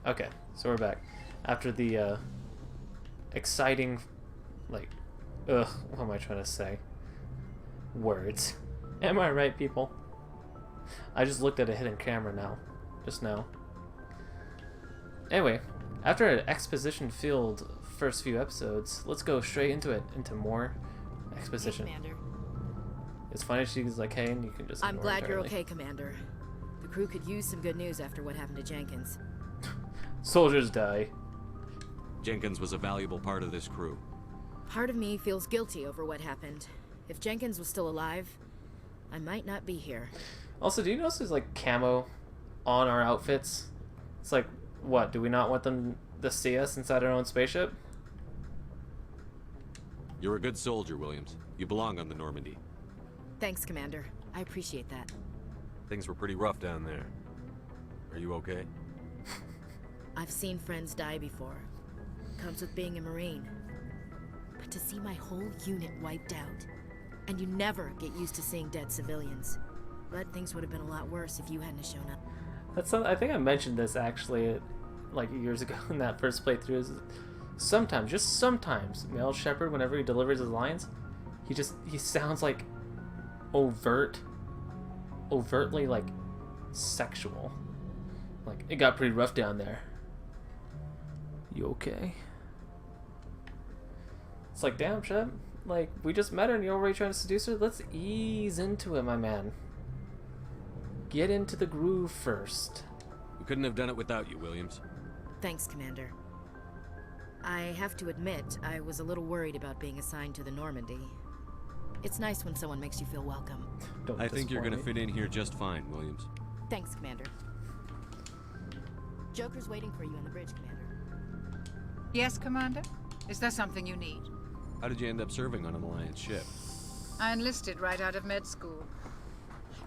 Okay, so we're back. After the exciting, like, what am I trying to say? Words. Am I right, people? I just looked at a hidden camera now. Just now. Anyway, after an exposition-filled first few episodes, let's go straight into it, into more exposition. Hey, Commander. It's funny she's like, hey, and you can just I'm ignore it glad you're entirely. okay, Commander. The crew could use some good news after what happened to Jenkins. Soldiers die. Jenkins was a valuable part of this crew. Part of me feels guilty over what happened. If Jenkins was still alive, I might not be here. Also, do you notice there's like camo on our outfits? It's like, what? Do we not want them to see us inside our own spaceship? You're a good soldier, Williams. You belong on the Normandy. Thanks, Commander. I appreciate that. Things were pretty rough down there. Are you okay? I've seen friends die before. Comes with being a Marine. But to see my whole unit wiped out, and you never get used to seeing dead civilians. But things would have been a lot worse if you hadn't shown up. That's something, I think I mentioned this actually, like years ago in that first playthrough. Is sometimes, just sometimes, Mel Shepard, whenever he delivers his lines, he sounds like overtly like sexual. Like, it got pretty rough down there. You okay? It's like, damn, Shep. Like, we just met her and you're already trying to seduce her? Let's ease into it, my man. Get into the groove first. We couldn't have done it without you, Williams. Thanks, Commander. I have to admit, I was a little worried about being assigned to the Normandy. It's nice when someone makes you feel welcome. I think you're gonna fit in here just fine, Williams. Thanks, Commander. Joker's waiting for you on the bridge, Commander. Yes, Commander? Is there something you need? How did you end up serving on an Alliance ship? I enlisted right out of med school.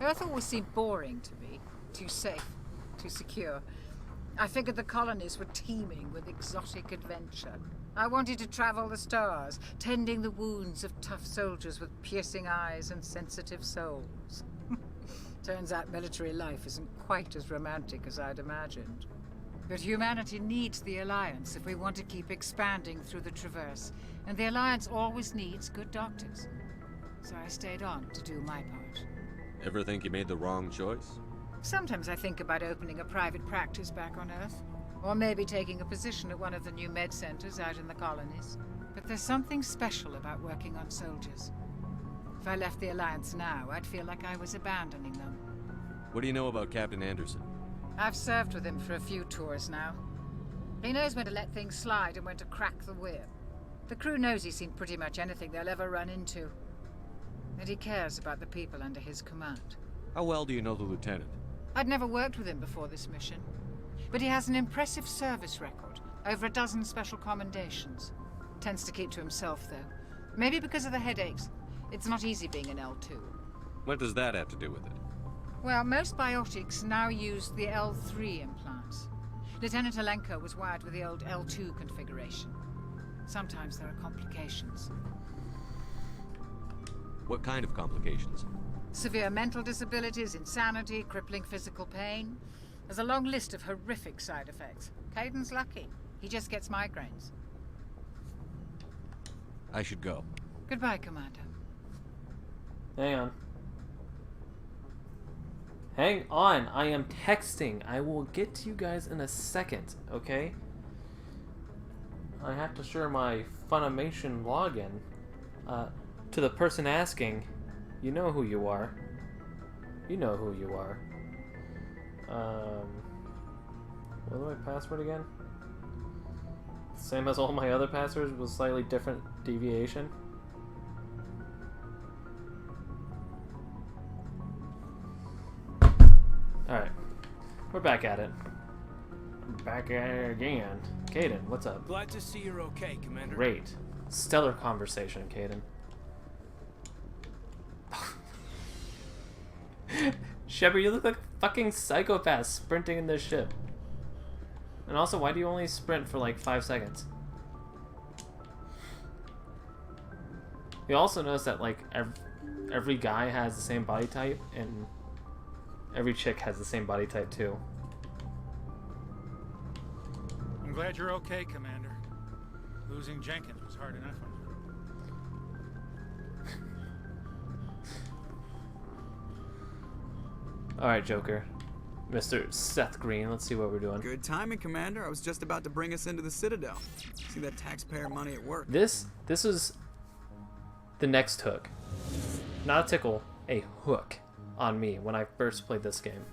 Earth always seemed boring to me. Too safe, too secure. I figured the colonies were teeming with exotic adventure. I wanted to travel the stars, tending the wounds of tough soldiers with piercing eyes and sensitive souls. Turns out military life isn't quite as romantic as I'd imagined. But humanity needs the Alliance if we want to keep expanding through the Traverse, and the Alliance always needs good doctors. So I stayed on to do my part. Ever think you made the wrong choice? Sometimes I think about opening a private practice back on Earth, or maybe taking a position at one of the new med centers out in the colonies. But there's something special about working on soldiers. If I left the Alliance now, I'd feel like I was abandoning them. What do you know about Captain Anderson? I've served with him for a few tours now. He knows when to let things slide and when to crack the whip. The crew knows he's seen pretty much anything they'll ever run into. And he cares about the people under his command. How well do you know the lieutenant? I'd never worked with him before this mission. But he has an impressive service record. Over a dozen special commendations. Tends to keep to himself, though. Maybe because of the headaches. It's not easy being an L2. What does that have to do with it? Well, most biotics now use the L3 implants. Lieutenant Alenko was wired with the old L2 configuration. Sometimes there are complications. What kind of complications? Severe mental disabilities, insanity, crippling physical pain. There's a long list of horrific side effects. Caden's lucky. He just gets migraines. I should go. Goodbye, Commander. Hang on. Hang on, I am texting. I will get to you guys in a second, okay? I have to share my Funimation login. To the person asking, you know who you are. You know who you are. What was my password again? Same as all my other passwords with slightly different deviation. Alright. We're back at it. Back at it again. Caden, what's up? Glad to see you're okay, Commander. Great. Stellar conversation, Caden. Shepard, you look like a fucking psychopath sprinting in this ship. And also, why do you only sprint for like 5 seconds? You also notice that like every guy has the same body type, and every chick has the same body type too. glad you're okay, Commander. Losing Jenkins was hard enough on you. Alright, Joker. Mr. Seth Green, let's see what we're doing. Good timing, Commander. I was just about to bring us into the Citadel. See that taxpayer money at work. This is the next hook. Not a tickle, a hook on me when I first played this game.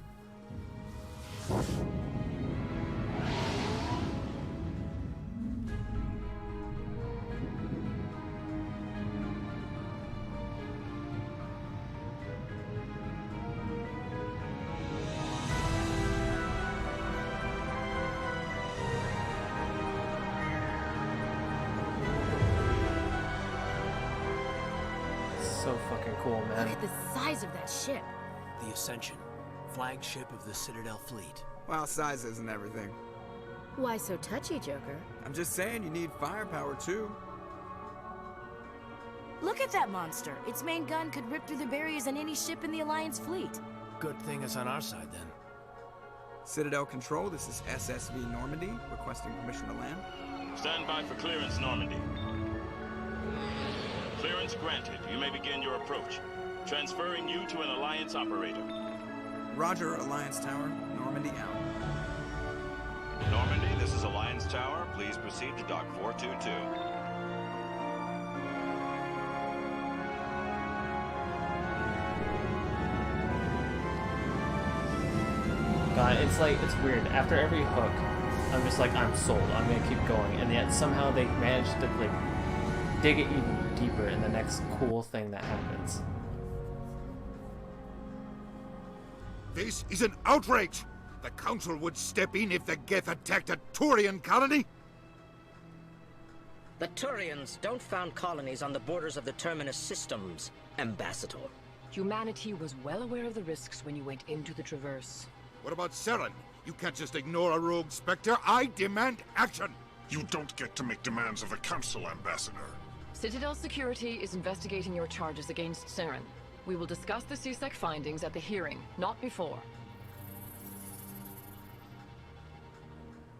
So fucking cool, man. Look at the size of that ship. The Ascension, flagship of the Citadel fleet. Well, size isn't everything. Why so touchy, Joker? I'm just saying you need firepower, too. Look at that monster. Its main gun could rip through the barriers in any ship in the Alliance fleet. Good thing it's on our side, then. Citadel Control, this is SSV Normandy, requesting permission to land. Stand by for clearance, Normandy. Clearance granted. You may begin your approach. Transferring you to an Alliance operator. Roger, Alliance Tower. Normandy out. Normandy, this is Alliance Tower. Please proceed to Dock 422. God, it's like, it's weird. After every hook, I'm just like, I'm sold. I'm gonna keep going. And yet somehow they manage to, like, dig it even deeper in the next cool thing that happens. This is an outrage! The Council would step in if the Geth attacked a Turian colony? The Turians don't found colonies on the borders of the Terminus systems, Ambassador. Humanity was well aware of the risks when you went into the Traverse. What about Saren? You can't just ignore a rogue Spectre. I demand action! You don't get to make demands of the Council, Ambassador. Citadel Security is investigating your charges against Saren. We will discuss the CSEC findings at the hearing, not before.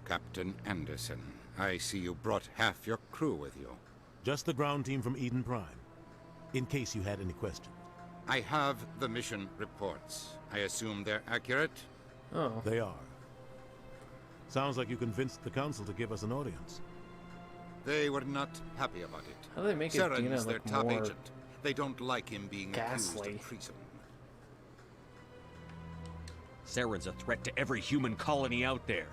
Captain Anderson, I see you brought half your crew with you. Just the ground team from Eden Prime, in case you had any questions. I have the mission reports. I assume they're accurate? Oh. They are. Sounds like you convinced the Council to give us an audience. They were not happy about it. How do they make Saren Dina is their look top more agent. They don't like him being accused ghastly? of treason. Saren's a threat to every human colony out there.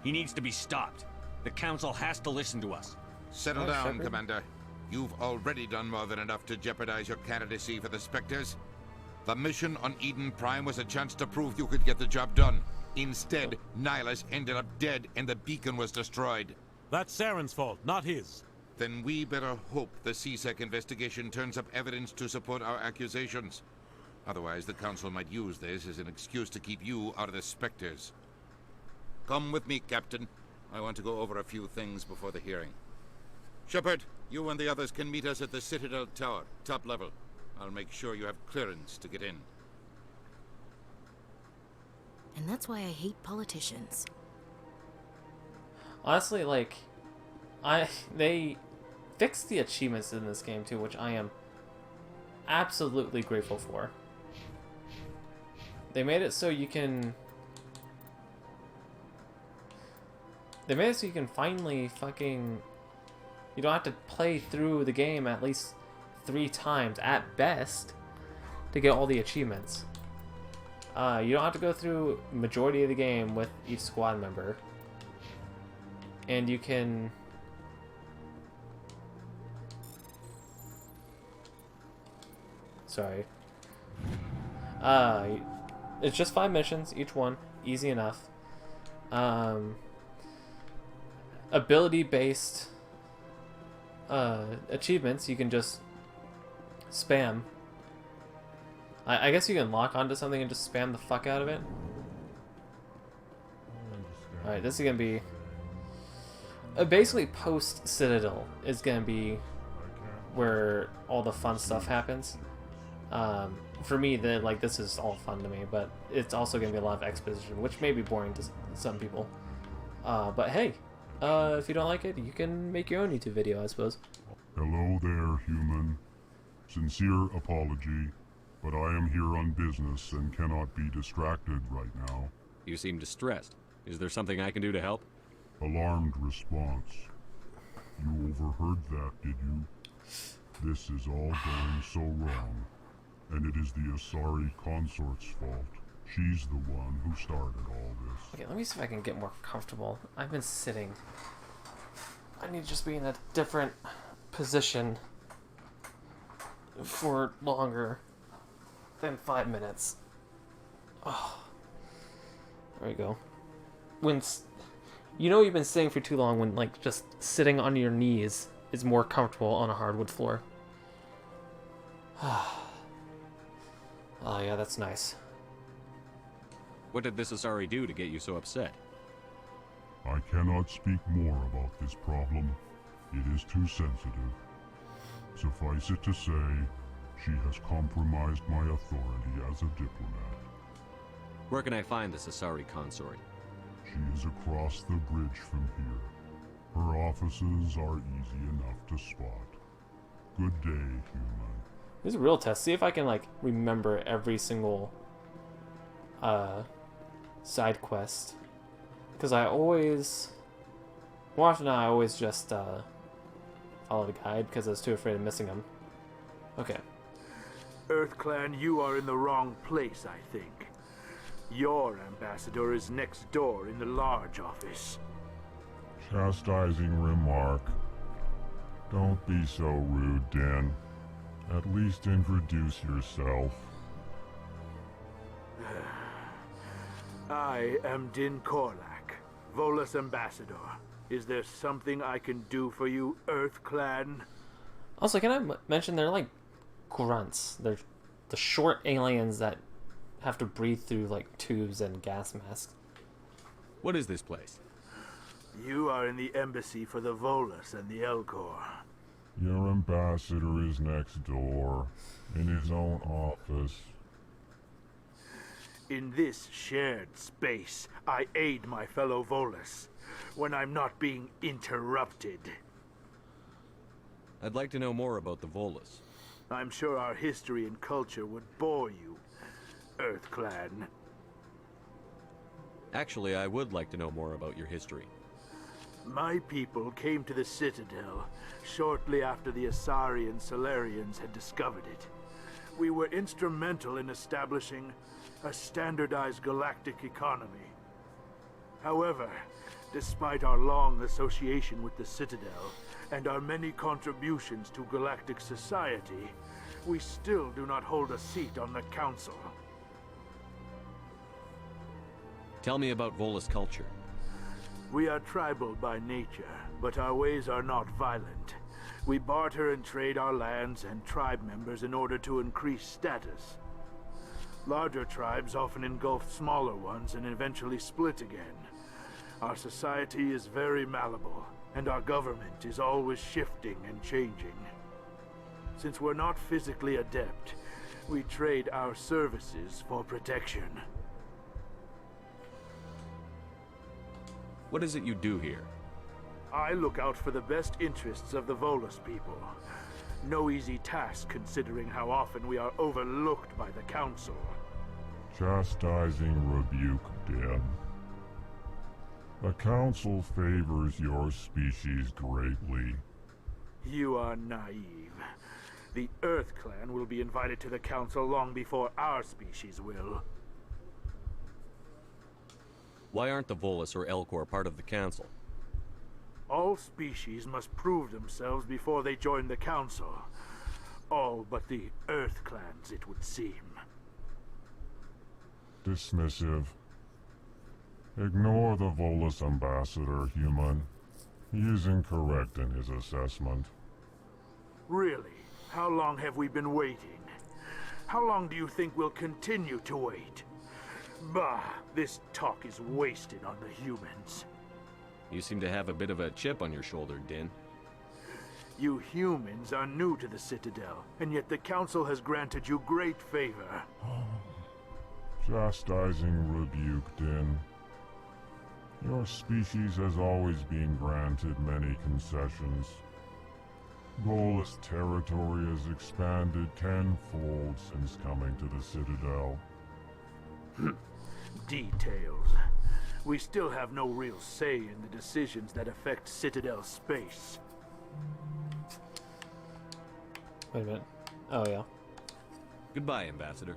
He needs to be stopped. The Council has to listen to us. Settle down, Commander. You've already done more than enough to jeopardize your candidacy for the Spectres. The mission on Eden Prime was a chance to prove you could get the job done. Instead, Nihilus ended up dead and the beacon was destroyed. That's Saren's fault, not his. Then we better hope the CSEC investigation turns up evidence to support our accusations. Otherwise, the Council might use this as an excuse to keep you out of the Spectres. Come with me, Captain. I want to go over a few things before the hearing. Shepard, you and the others can meet us at the Citadel Tower, top level. I'll make sure you have clearance to get in. And that's why I hate politicians. Honestly, like, they fixed the achievements in this game too, which I am absolutely grateful for. They made it so you can... They made it so you can finally fucking... You don't have to play through the game at least 3 times, at best, to get all the achievements. You don't have to go through majority of the game with each squad member. And you can... Sorry. It's just 5 missions, each one. Easy enough. Ability-based achievements you can just spam. I guess you can lock onto something and just spam the fuck out of it. Alright, this is gonna be... basically post-Citadel is gonna be where all the fun stuff happens. For me, this is all fun to me, but it's also gonna be a lot of exposition, which may be boring to some people. But hey, If you don't like it, you can make your own YouTube video, I suppose. Hello there, human. Sincere apology, but I am here on business and cannot be distracted right now. You seem distressed. Is there something I can do to help? Alarmed response. You overheard that, did you? This is all going so wrong, and it is the Asari consort's fault. She's the one who started all this. Okay, let me see if I can get more comfortable. I've been sitting. I need to just be in a different position for longer than 5 minutes. Oh. There we go. When you know you've been sitting for too long when like just sitting on your knees is more comfortable on a hardwood floor. Oh yeah, that's nice. What did this Asari do to get you so upset? I cannot speak more about this problem. It is too sensitive. Suffice it to say, she has compromised my authority as a diplomat. Where can I find this Asari consort? She is across the bridge from here. Her offices are easy enough to spot. Good day, human. This is a real test. See if I can like remember every single side quest. Because I always watching now, I always just follow the guide because I was too afraid of missing them. Okay. EarthClan, you are in the wrong place, I think. Your ambassador is next door in the large office. Chastising remark. Don't be so rude, Din. At least introduce yourself. I am Din Korlak, Volus ambassador. Is there something I can do for you, EarthClan? Also, can I mention they're like grunts. They're the short aliens that have to breathe through like tubes and gas masks. What is this place? You are in the embassy for the Volus and the Elcor. Your ambassador is next door, in his own office. In this shared space, I aid my fellow Volus when I'm not being interrupted. I'd like to know more about the Volus. I'm sure our history and culture would bore you, EarthClan. Actually, I would like to know more about your history. My people came to the Citadel shortly after the Asari and Solarians had discovered it. We were instrumental in establishing a standardized galactic economy. However, despite our long association with the Citadel and our many contributions to galactic society, we still do not hold a seat on the Council. Tell me about Volus culture. We are tribal by nature, but our ways are not violent. We barter and trade our lands and tribe members in order to increase status. Larger tribes often engulf smaller ones and eventually split again. Our society is very malleable, and our government is always shifting and changing. Since we're not physically adept, we trade our services for protection. What is it you do here? I look out for the best interests of the Volus people. No easy task considering how often we are overlooked by the Council. Chastising rebuke, Din. The Council favors your species greatly. You are naive. The EarthClan will be invited to the Council long before our species will. Why aren't the Volus or Elcor part of the Council? All species must prove themselves before they join the Council. All but the EarthClans, it would seem. Dismissive. Ignore the Volus ambassador, human. He is incorrect in his assessment. Really? How long have we been waiting? How long do you think we'll continue to wait? Bah, this talk is wasted on the humans. You seem to have a bit of a chip on your shoulder, Din. You humans are new to the Citadel, and yet the Council has granted you great favor. Chastising rebuke, Din. Your species has always been granted many concessions. Goalless territory has expanded tenfold since coming to the Citadel. Details. We still have no real say in the decisions that affect Citadel space. Wait a minute. Oh, yeah. Goodbye, Ambassador.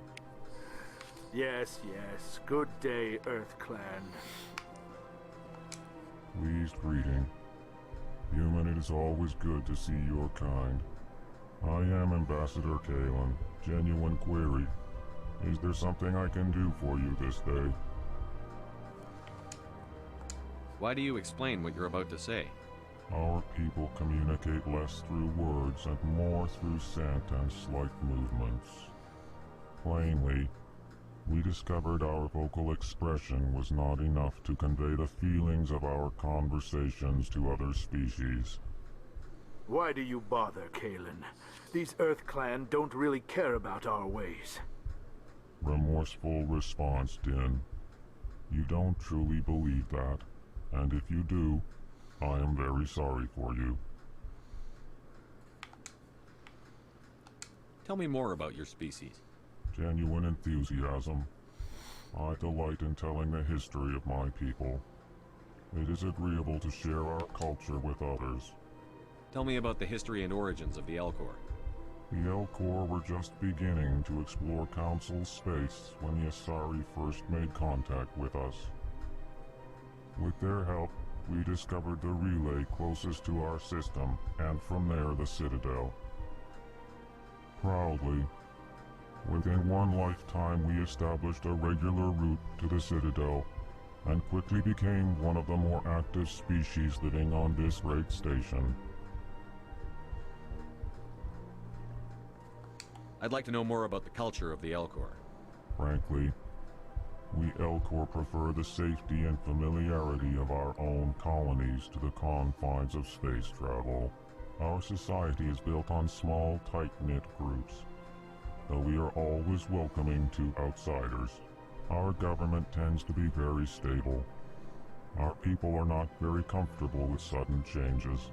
Yes, yes. Good day, Earth Clan. Pleased greeting. Human, it is always good to see your kind. I am Ambassador Kalen. Genuine query. Is there something I can do for you this day? Why do you explain what you're about to say? Our people communicate less through words and more through scent and slight movements. Plainly, we discovered our vocal expression was not enough to convey the feelings of our conversations to other species. Why do you bother, Kalen? These Earth Clan don't really care about our ways. Remorseful response, Din. You don't truly believe that, and if you do, I am very sorry for you. Tell me more about your species. Genuine enthusiasm. I delight in telling the history of my people. It is agreeable to share our culture with others. Tell me about the history and origins of the Elcor. The Elcor were just beginning to explore Council space when the Asari first made contact with us. With their help, we discovered the relay closest to our system, and from there the Citadel. Proudly, within one lifetime we established a regular route to the Citadel, and quickly became one of the more active species living on this great station. I'd like to know more about the culture of the Elcor. Frankly, we Elcor prefer the safety and familiarity of our own colonies to the confines of space travel. Our society is built on small, tight-knit groups, though we are always welcoming to outsiders. Our government tends to be very stable. Our people are not very comfortable with sudden changes.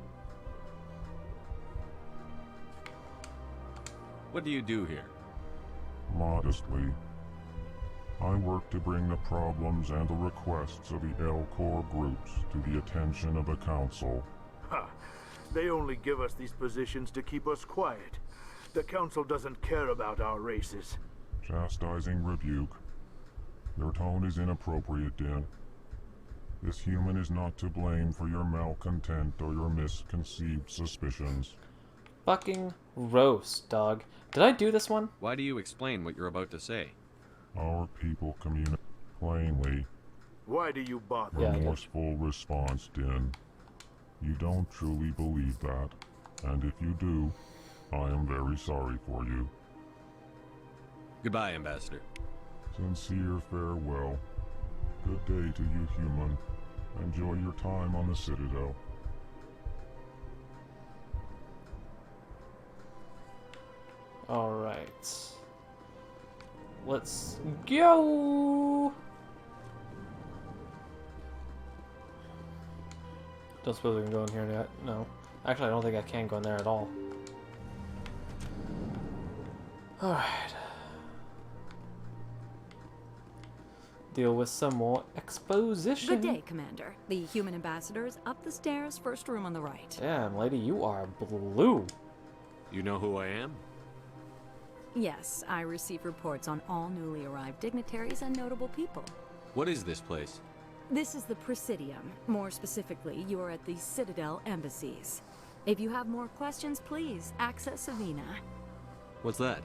What do you do here? Modestly, I work to bring the problems and the requests of the Elcor groups to the attention of the Council. Ha! They only give us these positions to keep us quiet. The Council doesn't care about our races. Chastising rebuke. Your tone is inappropriate, Din. This human is not to blame for your malcontent or your misconceived suspicions. Fucking roast, dog. Did I do this one? Why do you explain what you're about to say? Our people communicate plainly. Why do you bother? Remorseful response, Din. You don't truly believe that, and if you do, I am very sorry for you. Goodbye, Ambassador. Sincere farewell. Good day to you, human. Enjoy your time on the Citadel. Alright. Let's go! Don't suppose we can go in here yet? No. Actually, I don't think I can go in there at all. Alright. Deal with some more exposition. Good day, Commander. The human ambassador is up the stairs, first room on the right. Damn, lady, you are blue. You know who I am? Yes, I receive reports on all newly arrived dignitaries and notable people. What is this place? This is the Presidium. More specifically, you are at the Citadel embassies. If you have more questions, please access Avina. What's that?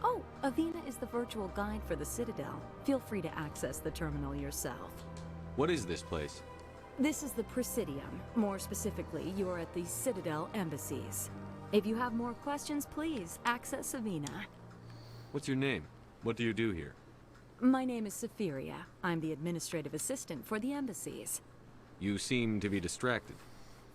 Oh, Avina is the virtual guide for the Citadel. Feel free to access the terminal yourself. What is this place? This is the Presidium. More specifically, you are at the Citadel embassies. If you have more questions, please access Avina. What's your name? What do you do here? My name is Safiria. I'm the administrative assistant for the embassies. You seem to be distracted.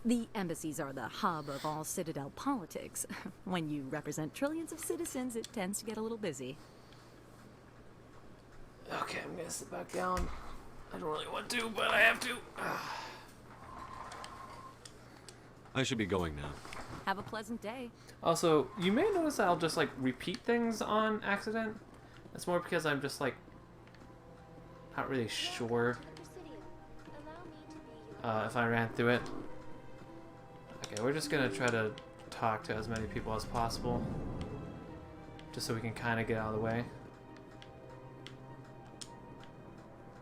The embassies are the hub of all Citadel politics. When you represent trillions of citizens, it tends to get a little busy. Okay, I'm gonna sit back down. I don't really want to, but I have to. I should be going now. Have a pleasant day. Also, you may notice that I'll just like repeat things on accident. That's more because I'm just like not really sure if I ran through it. Okay, we're just gonna try to talk to as many people as possible, just so we can kind of get out of the way.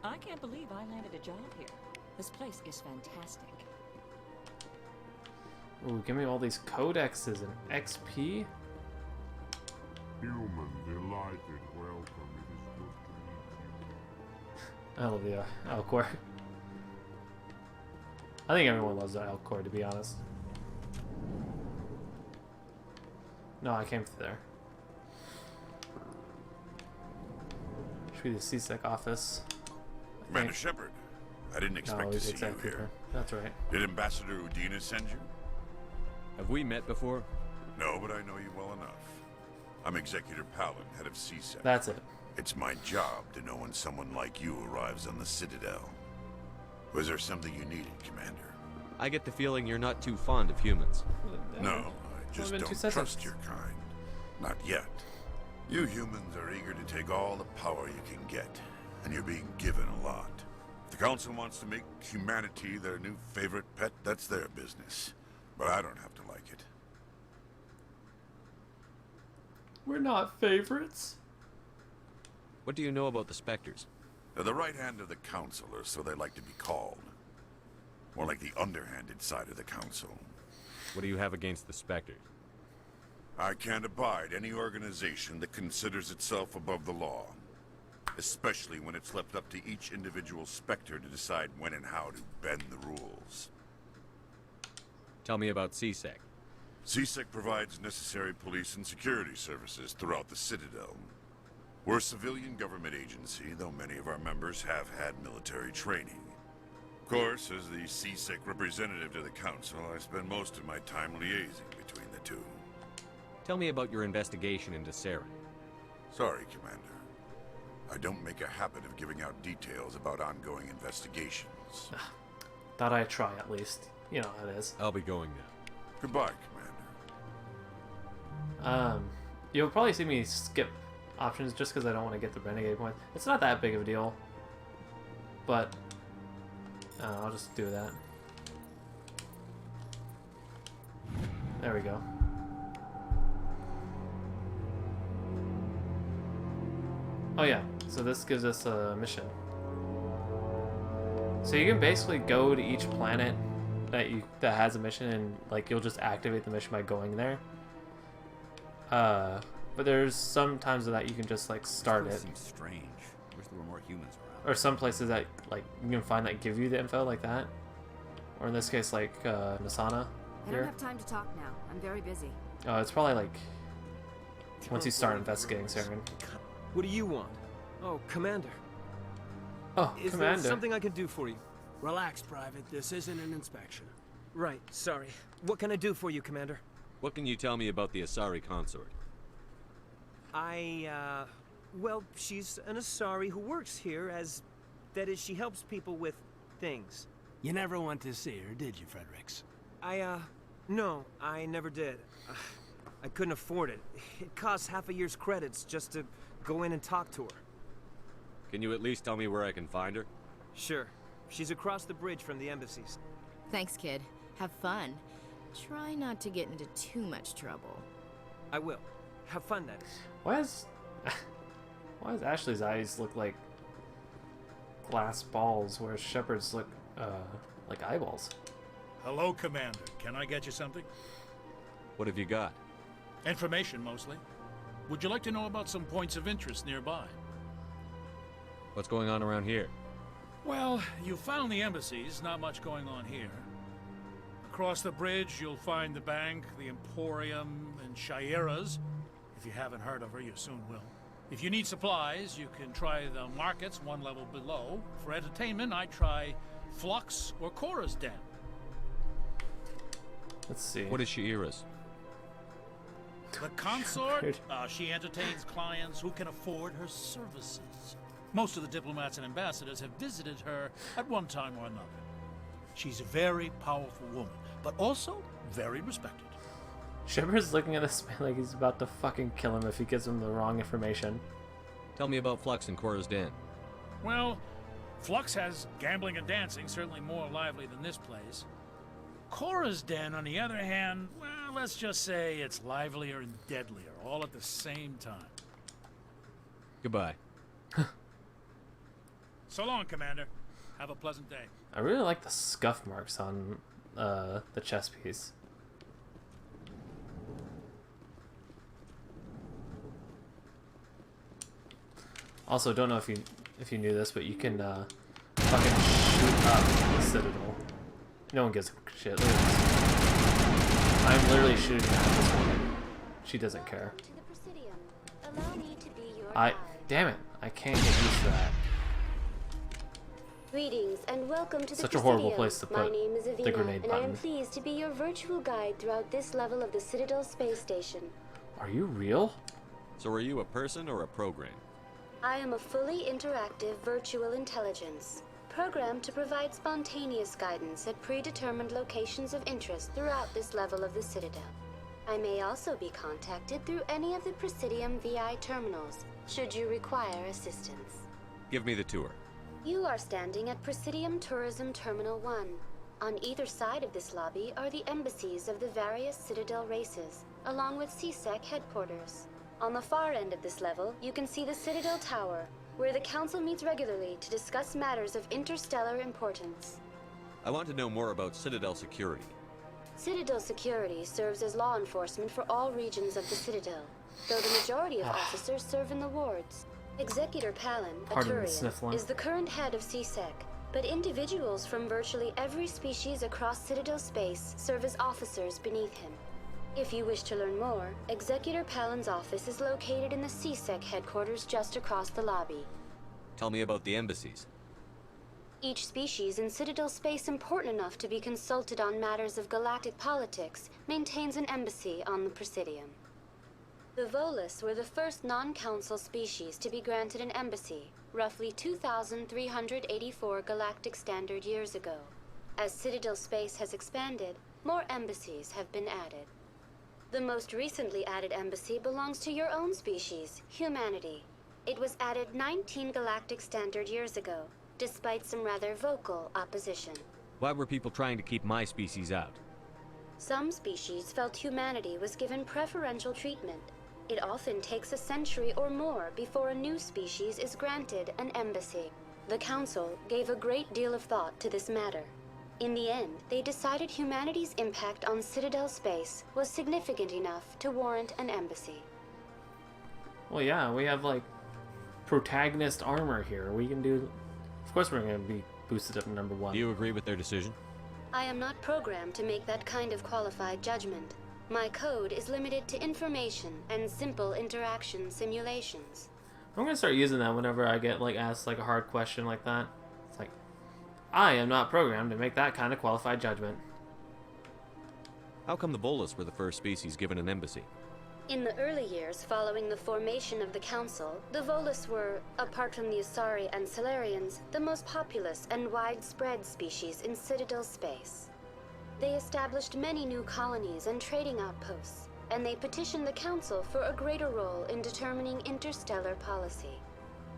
I can't believe I landed a job here. This place is fantastic. Ooh, give me all these codexes and XP. Human, delighted, welcome. It is good to meet you. I love the Alcor. I think everyone loves the Alcor, to be honest. No, I came through there. Should be the CSEC office. Commander Shepard, I didn't expect to see you here. That's right. Did Ambassador Udina send you? Have we met before? No, but I know you well enough. I'm Executor Palin, head of CSEC. That's it. It's my job to know when someone like you arrives on the Citadel. Was there something you needed, Commander? I get the feeling you're not too fond of humans. No, I just don't trust your kind. Not yet. You humans are eager to take all the power you can get, and you're being given a lot. If the Council wants to make humanity their new favorite pet, that's their business. But I don't have to like it. We're not favorites. What do you know about the Spectres? They're the right hand of the Council, or so they like to be called. More like the underhanded side of the Council. What do you have against the Spectres? I can't abide any organization that considers itself above the law. Especially when it's left up to each individual Spectre to decide when and how to bend the rules. Tell me about CSEC. CSEC provides necessary police and security services throughout the Citadel. We're a civilian government agency, though many of our members have had military training. Of course, as the CSEC representative to the Council, I spend most of my time liaising between the two. Tell me about your investigation into Saren. Sorry, Commander. I don't make a habit of giving out details about ongoing investigations. Thought I'd try at least. You know how it is. I'll be going now. Goodbye, Commander. You'll probably see me skip options just because I don't want to get the Renegade point. It's not that big of a deal. But I'll just do that. There we go. Oh yeah, so this gives us a mission. So you can basically go to each planet that has a mission, and like you'll just activate the mission by going there. But there's some times that you can just like start it. Seems strange. Wish there were more humans around. Or some places that like you can find that give you the info like that. Or in this case, like Nasana. I don't have time to talk now. I'm very busy. Oh, it's probably like once you start investigating Saren. What do you want? Oh, Commander. Oh, Is Commander. there something I can do for you? Relax, Private. This isn't an inspection. Right, sorry. What can I do for you, Commander? What can you tell me about the Asari consort? Well, she's an Asari who works here as... That is, she helps people with things. You never went to see her, did you, Fredericks? No, I never did. I couldn't afford it. It costs half a year's credits just to go in and talk to her. Can you at least tell me where I can find her? Sure. She's across the bridge from the embassies. Thanks, kid. Have fun. Try not to get into too much trouble. I will. Have fun, that is. Why does Ashley's eyes look like glass balls, whereas Shepard's look like eyeballs? Hello, Commander. Can I get you something? What have you got? Information, mostly. Would you like to know about some points of interest nearby? What's going on around here? Well, you found the embassies. Not much going on here. Across the bridge, you'll find the bank, the Emporium, and Shaira's. If you haven't heard of her, you soon will. If you need supplies, you can try the markets one level below. For entertainment, I'd try Flux or Cora's Den. Let's see. What is Shaira's? The consort, she entertains clients who can afford her services. Most of the diplomats and ambassadors have visited her at one time or another. She's a very powerful woman, but also very respected. Shepard's looking at this man like he's about to fucking kill him if he gives him the wrong information. Tell me about Flux and Cora's Den. Well, Flux has gambling and dancing, certainly more lively than this place. Cora's Den, on the other hand, well, let's just say it's livelier and deadlier, all at the same time. Goodbye. So long, Commander. Have a pleasant day. I really like the scuff marks on the chess piece. Also, don't know if you knew this, but you can fucking shoot up the Citadel. No one gives a shit. Look at this. I'm literally shooting at this woman. She doesn't care. Damn it! I can't get used to that. Greetings and welcome to the Such a horrible Presidium. place to put My name is the Avina, grenade and I am button. pleased to be your virtual guide throughout this level of the Citadel space station. Are you real? So are you a person or a program? I am a fully interactive virtual intelligence, programmed to provide spontaneous guidance at predetermined locations of interest throughout this level of the Citadel. I may also be contacted through any of the Presidium VI terminals, should you require assistance. Give me the tour. You are standing at Presidium Tourism Terminal 1. On either side of this lobby are the embassies of the various Citadel races, along with CSEC headquarters. On the far end of this level, you can see the Citadel Tower, where the Council meets regularly to discuss matters of interstellar importance. I want to know more about Citadel security. Citadel security serves as law enforcement for all regions of the Citadel, though the majority of officers serve in the wards. Executor Palin, a Pardon the Turian, sniffling. is the current head of CSEC, but individuals from virtually every species across Citadel space serve as officers beneath him. If you wish to learn more, Executor Palin's office is located in the CSEC headquarters just across the lobby. Tell me about the embassies. Each species in Citadel space important enough to be consulted on matters of galactic politics maintains an embassy on the Presidium. The Volus were the first non-council species to be granted an embassy, roughly 2,384 galactic standard years ago. As Citadel space has expanded, more embassies have been added. The most recently added embassy belongs to your own species, humanity. It was added 19 galactic standard years ago, despite some rather vocal opposition. Why were people trying to keep my species out? Some species felt humanity was given preferential treatment. It often takes a century or more before a new species is granted an embassy. The Council gave a great deal of thought to this matter. In the end, they decided humanity's impact on Citadel space was significant enough to warrant an embassy. Well, yeah, we have like protagonist armor here. We can do. Of course, we're going to be boosted up to number 1. Do you agree with their decision? I am not programmed to make that kind of qualified judgment. My code is limited to information and simple interaction simulations. I'm going to start using that whenever I get like asked like a hard question like that. It's like, I am not programmed to make that kind of qualified judgment. How come the Volus were the first species given an embassy? In the early years following the formation of the Council, the Volus were, apart from the Asari and Solarians, the most populous and widespread species in Citadel space. They established many new colonies and trading outposts, and they petitioned the Council for a greater role in determining interstellar policy.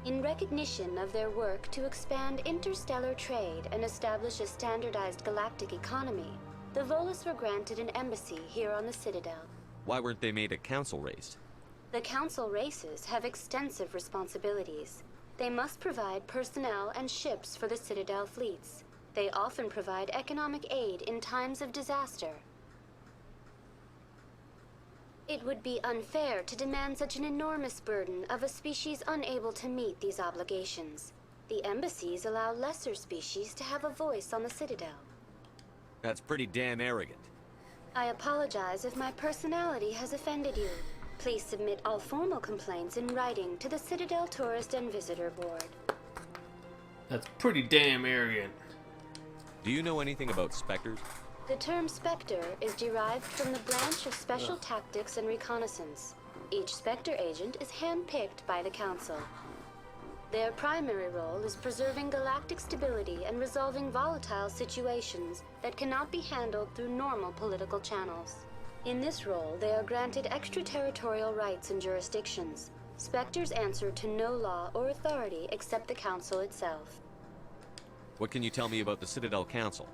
In recognition of their work to expand interstellar trade and establish a standardized galactic economy, the Volus were granted an embassy here on the Citadel. Why weren't they made a council race? The Council races have extensive responsibilities. They must provide personnel and ships for the Citadel fleets. They often provide economic aid in times of disaster. It would be unfair to demand such an enormous burden of a species unable to meet these obligations. The embassies allow lesser species to have a voice on the Citadel. That's pretty damn arrogant. I apologize if my personality has offended you. Please submit all formal complaints in writing to the Citadel Tourist and Visitor Board. That's pretty damn arrogant. Do you know anything about specters? The term Spectre is derived from the branch of Special Tactics and Reconnaissance. Each Spectre agent is handpicked by the Council. Their primary role is preserving galactic stability and resolving volatile situations that cannot be handled through normal political channels. In this role, they are granted extraterritorial rights and jurisdictions. Spectres answer to no law or authority except the Council itself. What can you tell me about the Citadel Council?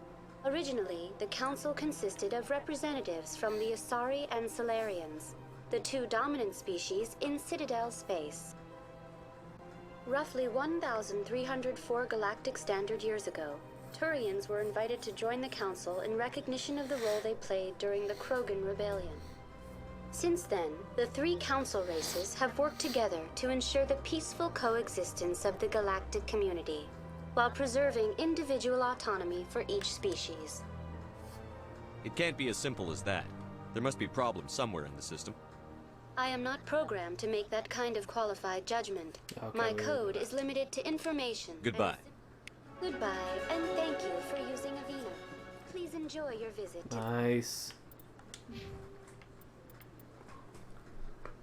Originally, the Council consisted of representatives from the Asari and Solarians, the two dominant species in Citadel space. Roughly 1,304 galactic standard years ago, Turians were invited to join the Council in recognition of the role they played during the Krogan Rebellion. Since then, the three Council races have worked together to ensure the peaceful coexistence of the galactic community, while preserving individual autonomy for each species. It can't be as simple as that. There must be problems somewhere in the system. I am not programmed to make that kind of qualified judgment. Okay, My code is limited to information. Goodbye. Goodbye, and thank you for using Avena. Please enjoy your visit. Nice.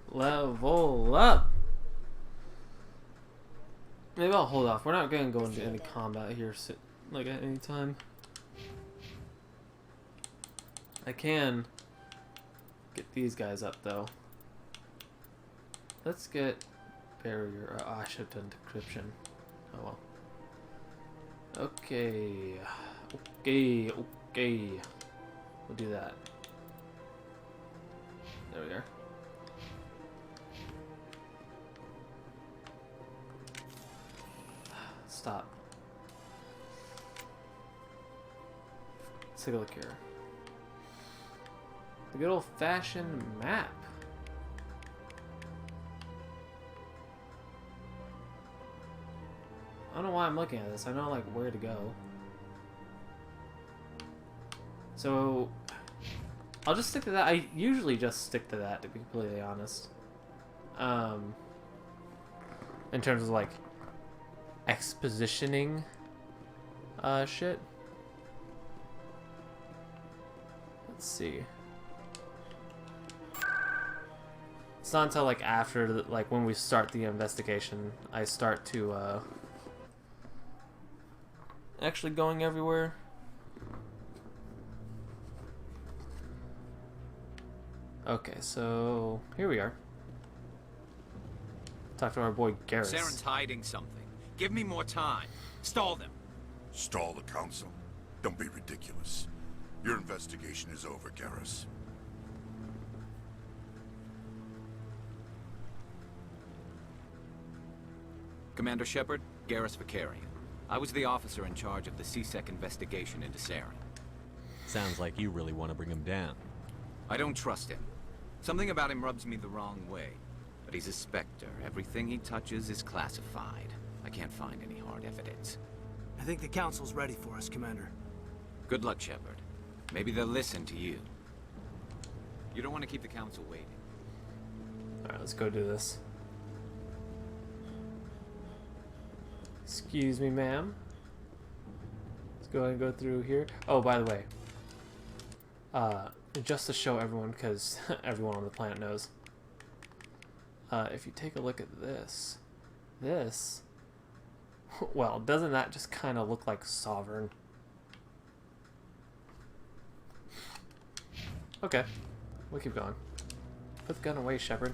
Level up. Maybe I'll hold off. We're not going to go into any combat here, like at any time. I can get these guys up though. Let's get barrier. Oh, I should have done decryption. Oh well. Okay. Okay. We'll do that. There we are. Stop. Let's take a look here. The good old-fashioned map. I don't know why I'm looking at this. I know like where to go. So I'll just stick to that. I usually just stick to that, to be completely honest. In terms of like expositioning shit. Let's see. It's not until like after like when we start the investigation I start to actually going everywhere. Okay, so here we are. Talk to our boy Garrus. Saren's hiding something. Give me more time. Stall them. Stall the council? Don't be ridiculous. Your investigation is over, Garrus. Commander Shepard, Garrus Vicarian. I was the officer in charge of the CSEC investigation into Saren. Sounds like you really want to bring him down. I don't trust him. Something about him rubs me the wrong way. But he's a Spectre. Everything he touches is classified. I can't find any hard evidence. I think the Council's ready for us, Commander. Good luck, Shepard. Maybe they'll listen to you. You don't want to keep the Council waiting. Alright, let's go do this. Excuse me, ma'am. Let's go ahead and go through here. Oh, by the way. Just to show everyone, because everyone on the planet knows. If you take a look at this. Well, doesn't that just kind of look like Sovereign? Okay. We'll keep going. Put the gun away, Shepard.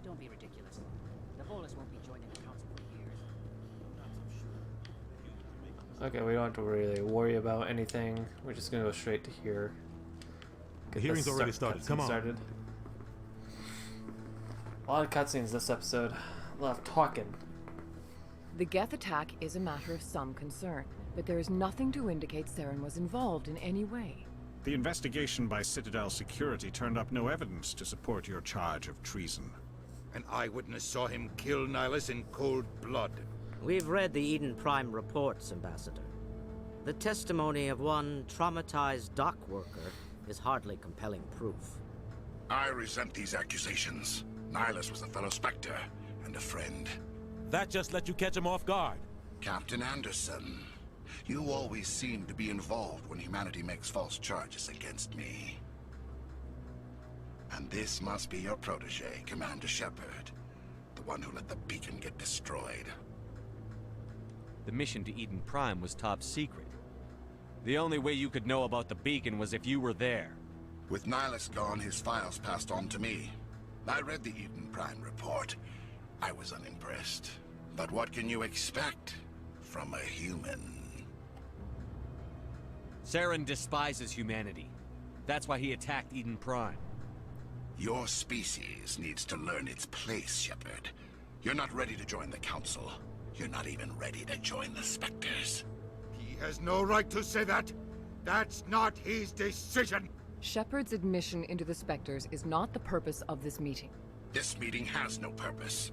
Don't be ridiculous. The Volus won't be joining the council for years. Okay, we don't have to really worry about anything. We're just gonna go straight to here. The hearing's already started. Come on. Started. A lot of cutscenes this episode. A lot of talking. The Geth attack is a matter of some concern, but there is nothing to indicate Saren was involved in any way. The investigation by Citadel Security turned up no evidence to support your charge of treason. An eyewitness saw him kill Nihilus in cold blood. We've read the Eden Prime reports, Ambassador. The testimony of one traumatized dock worker is hardly compelling proof. I resent these accusations. Nihilus was a fellow Spectre and a friend. That just let you catch him off guard. Captain Anderson, you always seem to be involved when humanity makes false charges against me. And this must be your protege, Commander Shepard. The one who let the beacon get destroyed. The mission to Eden Prime was top secret. The only way you could know about the beacon was if you were there. With Nihilus gone, his files passed on to me. I read the Eden Prime report. I was unimpressed. But what can you expect from a human? Saren despises humanity. That's why he attacked Eden Prime. Your species needs to learn its place, Shepard. You're not ready to join the Council. You're not even ready to join the Spectres. He has no right to say that. That's not his decision. Shepard's admission into the Spectres is not the purpose of this meeting. This meeting has no purpose.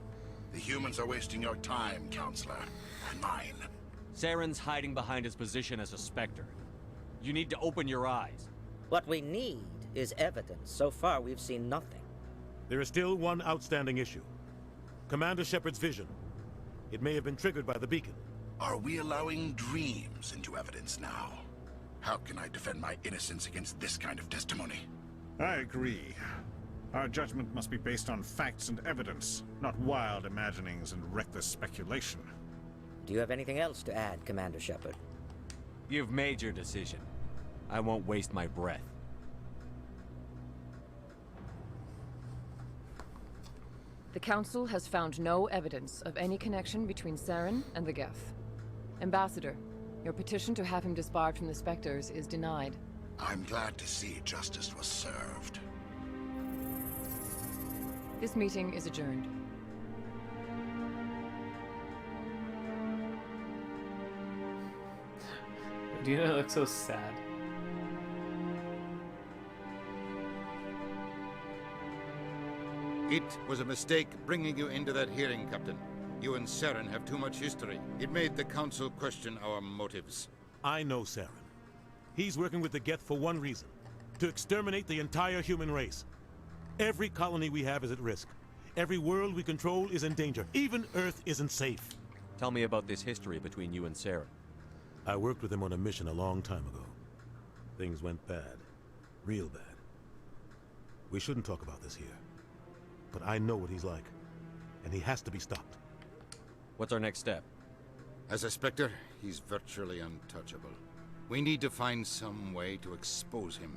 The humans are wasting your time, Counselor, and mine. Saren's hiding behind his position as a Spectre. You need to open your eyes. What we need is evidence. So far, we've seen nothing. There is still one outstanding issue. Commander Shepard's vision. It may have been triggered by the beacon. Are we allowing dreams into evidence now? How can I defend my innocence against this kind of testimony? I agree. Our judgment must be based on facts and evidence, not wild imaginings and reckless speculation. Do you have anything else to add, Commander Shepard? You've made your decision. I won't waste my breath. The Council has found no evidence of any connection between Saren and the Geth. Ambassador, your petition to have him disbarred from the Spectres is denied. I'm glad to see justice was served. This meeting is adjourned. Do you know it looks so sad? It was a mistake bringing you into that hearing, Captain. You and Saren have too much history. It made the Council question our motives. I know Saren. He's working with the Geth for one reason. To exterminate the entire human race. Every colony we have is at risk. Every world we control is in danger. Even Earth isn't safe. Tell me about this history between you and Saren. I worked with him on a mission a long time ago. Things went bad. Real bad. We shouldn't talk about this here. But I know what he's like. And he has to be stopped. What's our next step? As a Spectre, he's virtually untouchable. We need to find some way to expose him.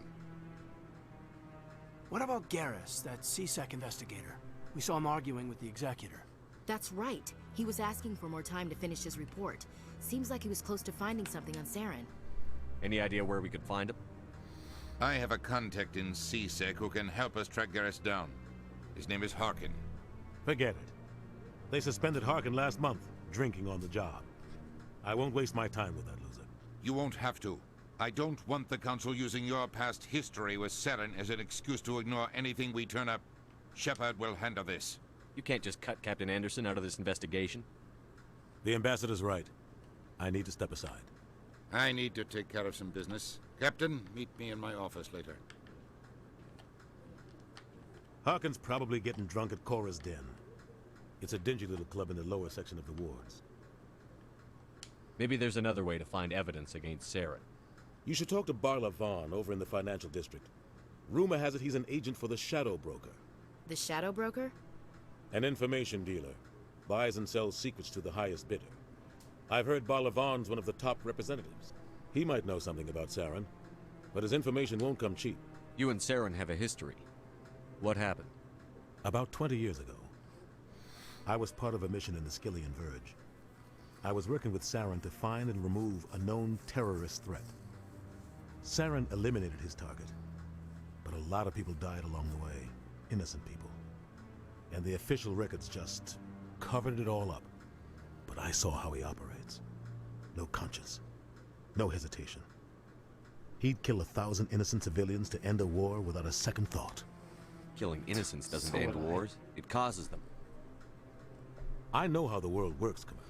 What about Garrus, that CSEC investigator? We saw him arguing with the Executor. That's right. He was asking for more time to finish his report. Seems like he was close to finding something on Saren. Any idea where we could find him? I have a contact in CSEC who can help us track Garrus down. His name is Harkin. Forget it. They suspended Harkin last month, drinking on the job. I won't waste my time with that loser. You won't have to. I don't want the Council using your past history with Saren as an excuse to ignore anything we turn up. Shepard will handle this. You can't just cut Captain Anderson out of this investigation. The Ambassador's right. I need to step aside. I need to take care of some business. Captain, meet me in my office later. Harkin's probably getting drunk at Cora's Den. It's a dingy little club in the lower section of the wards. Maybe there's another way to find evidence against Saren. You should talk to Barla Vaughn over in the financial district. Rumor has it he's an agent for the Shadow Broker. The Shadow Broker? An information dealer. Buys and sells secrets to the highest bidder. I've heard Barla Vaughn's one of the top representatives. He might know something about Saren, but his information won't come cheap. You and Saren have a history. What happened? About 20 years ago, I was part of a mission in the Skillian Verge. I was working with Saren to find and remove a known terrorist threat. Saren eliminated his target, but a lot of people died along the way, innocent people. And the official records just covered it all up. But I saw how he operates. No conscience, no hesitation. He'd kill 1,000 innocent civilians to end a war without a second thought. Killing innocents doesn't end wars, it causes them. I know how the world works, Commander.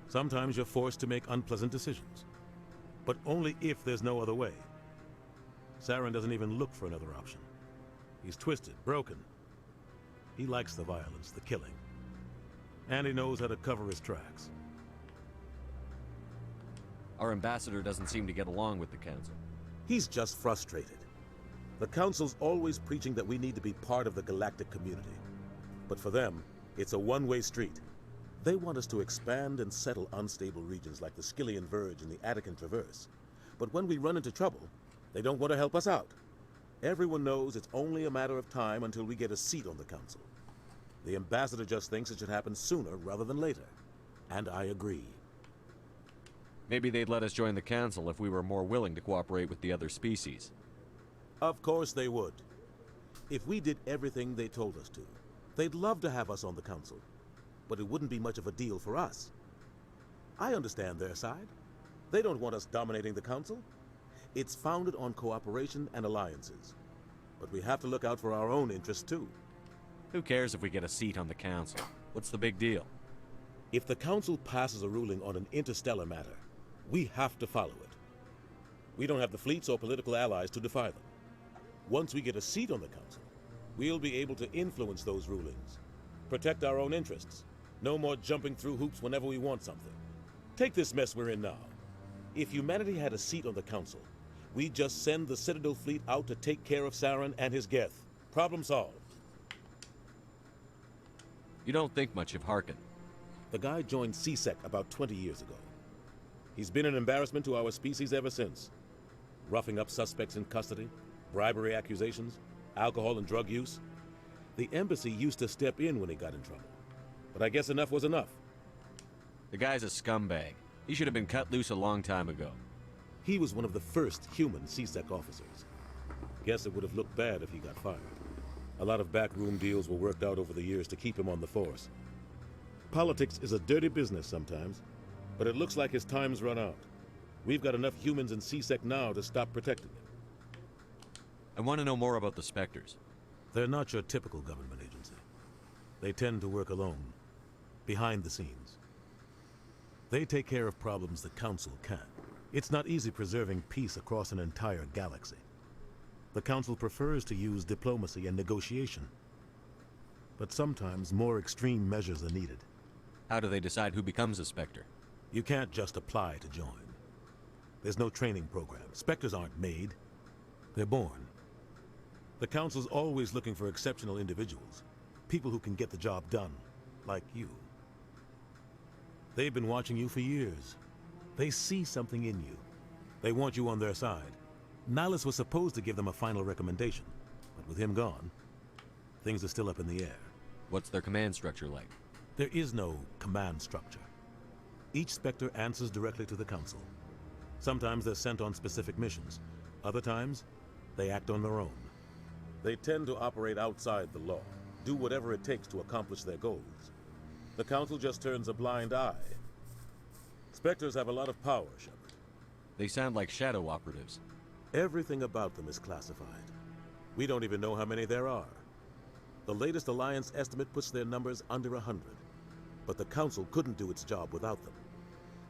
Sometimes you're forced to make unpleasant decisions. But only if there's no other way. Saren doesn't even look for another option. He's twisted, broken. He likes the violence, the killing. And he knows how to cover his tracks. Our ambassador doesn't seem to get along with the Council. He's just frustrated. The Council's always preaching that we need to be part of the galactic community. But for them, It's a one-way street. They want us to expand and settle unstable regions like the Skillian Verge and the Attican Traverse. But when we run into trouble, they don't want to help us out. Everyone knows it's only a matter of time until we get a seat on the council. The ambassador just thinks it should happen sooner rather than later. And I agree. Maybe they'd let us join the council if we were more willing to cooperate with the other species. Of course they would. If we did everything they told us to, they'd love to have us on the council. But it wouldn't be much of a deal for us. I understand their side. They don't want us dominating the council. It's founded on cooperation and alliances. But we have to look out for our own interests too. Who cares if we get a seat on the council? What's the big deal? If the council passes a ruling on an interstellar matter, we have to follow it. We don't have the fleets or political allies to defy them. Once we get a seat on the council, we'll be able to influence those rulings, protect our own interests. No more jumping through hoops whenever we want something. Take this mess we're in now. If humanity had a seat on the council, we'd just send the Citadel fleet out to take care of Saren and his Geth. Problem solved. You don't think much of Harkin. The guy joined CSEC about 20 years ago. He's been an embarrassment to our species ever since. Roughing up suspects in custody, bribery accusations, alcohol and drug use. The embassy used to step in when he got in trouble. But I guess enough was enough. The guy's a scumbag. He should have been cut loose a long time ago. He was one of the first human CSEC officers. Guess it would have looked bad if he got fired. A lot of backroom deals were worked out over the years to keep him on the force. Politics is a dirty business sometimes, but it looks like his time's run out. We've got enough humans in CSEC now to stop protecting him. I want to know more about the Spectres. They're not your typical government agency. They tend to work alone, behind the scenes. They take care of problems the Council can't. It's not easy preserving peace across an entire galaxy. The Council prefers to use diplomacy and negotiation. But sometimes more extreme measures are needed. How do they decide who becomes a Spectre? You can't just apply to join. There's no training program. Spectres aren't made. They're born. The Council's always looking for exceptional individuals. People who can get the job done, like you. They've been watching you for years. They see something in you. They want you on their side. Nihilus was supposed to give them a final recommendation, but with him gone, things are still up in the air. What's their command structure like? There is no command structure. Each Spectre answers directly to the Council. Sometimes they're sent on specific missions. Other times, they act on their own. They tend to operate outside the law, do whatever it takes to accomplish their goals. The Council just turns a blind eye. Spectres have a lot of power, Shepard. They sound like shadow operatives. Everything about them is classified. We don't even know how many there are. The latest Alliance estimate puts their numbers under 100. But the Council couldn't do its job without them.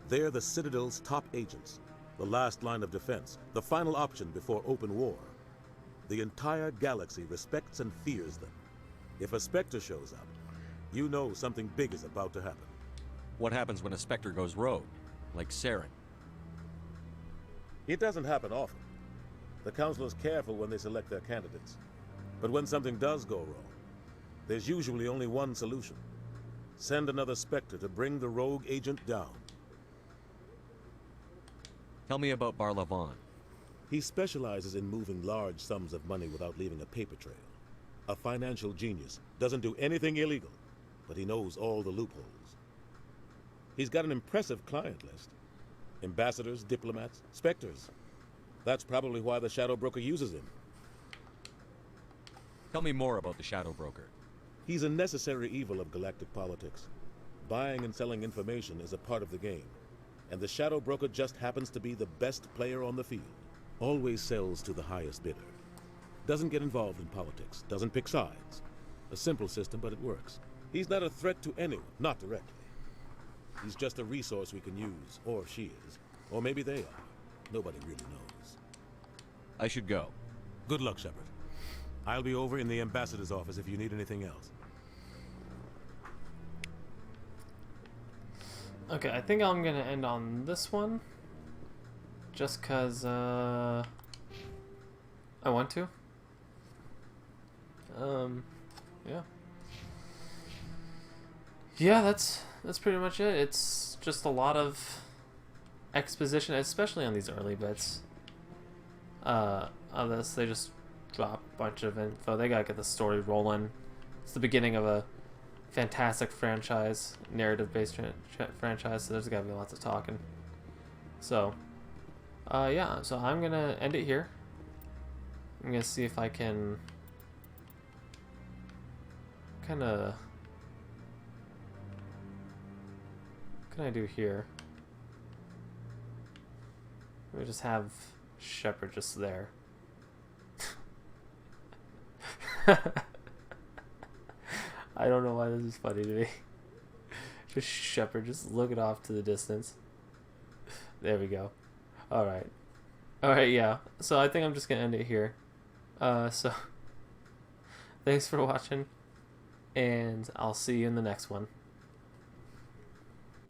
They're the Citadel's top agents, the last line of defense, the final option before open war. The entire galaxy respects and fears them. If a Spectre shows up, you know something big is about to happen. What happens when a Spectre goes rogue, like Saren? It doesn't happen often. The Council is careful when they select their candidates. But when something does go wrong, there's usually only one solution. Send another Spectre to bring the rogue agent down. Tell me about Barlavon. He specializes in moving large sums of money without leaving a paper trail. A financial genius, doesn't do anything illegal, but he knows all the loopholes. He's got an impressive client list. Ambassadors, diplomats, Spectres. That's probably why the Shadow Broker uses him. Tell me more about the Shadow Broker. He's a necessary evil of galactic politics. Buying and selling information is a part of the game, and the Shadow Broker just happens to be the best player on the field. Always sells to the highest bidder. Doesn't get involved in politics, doesn't pick sides. A simple system, but it works. He's not a threat to anyone, not directly. He's just a resource we can use, or she is. Or maybe they are. Nobody really knows. I should go. Good luck, Shepard. I'll be over in the ambassador's office if you need anything else. Okay, I think I'm gonna end on this one. Just cause, I want to. Yeah. Yeah, that's pretty much it. It's just a lot of exposition, especially on these early bits. Of this, they just drop a bunch of info. They gotta get the story rolling. It's the beginning of a fantastic franchise, narrative-based franchise, so there's gotta be lots of talking. So, yeah, so I'm gonna end it here. I'm gonna see if I can kind of... What can I do here? We just have Shepard just there. I don't know why this is funny to me. Just Shepard just looking off to the distance. There we go. Alright. Alright, yeah. So I think I'm just gonna end it here. So thanks for watching, and I'll see you in the next one.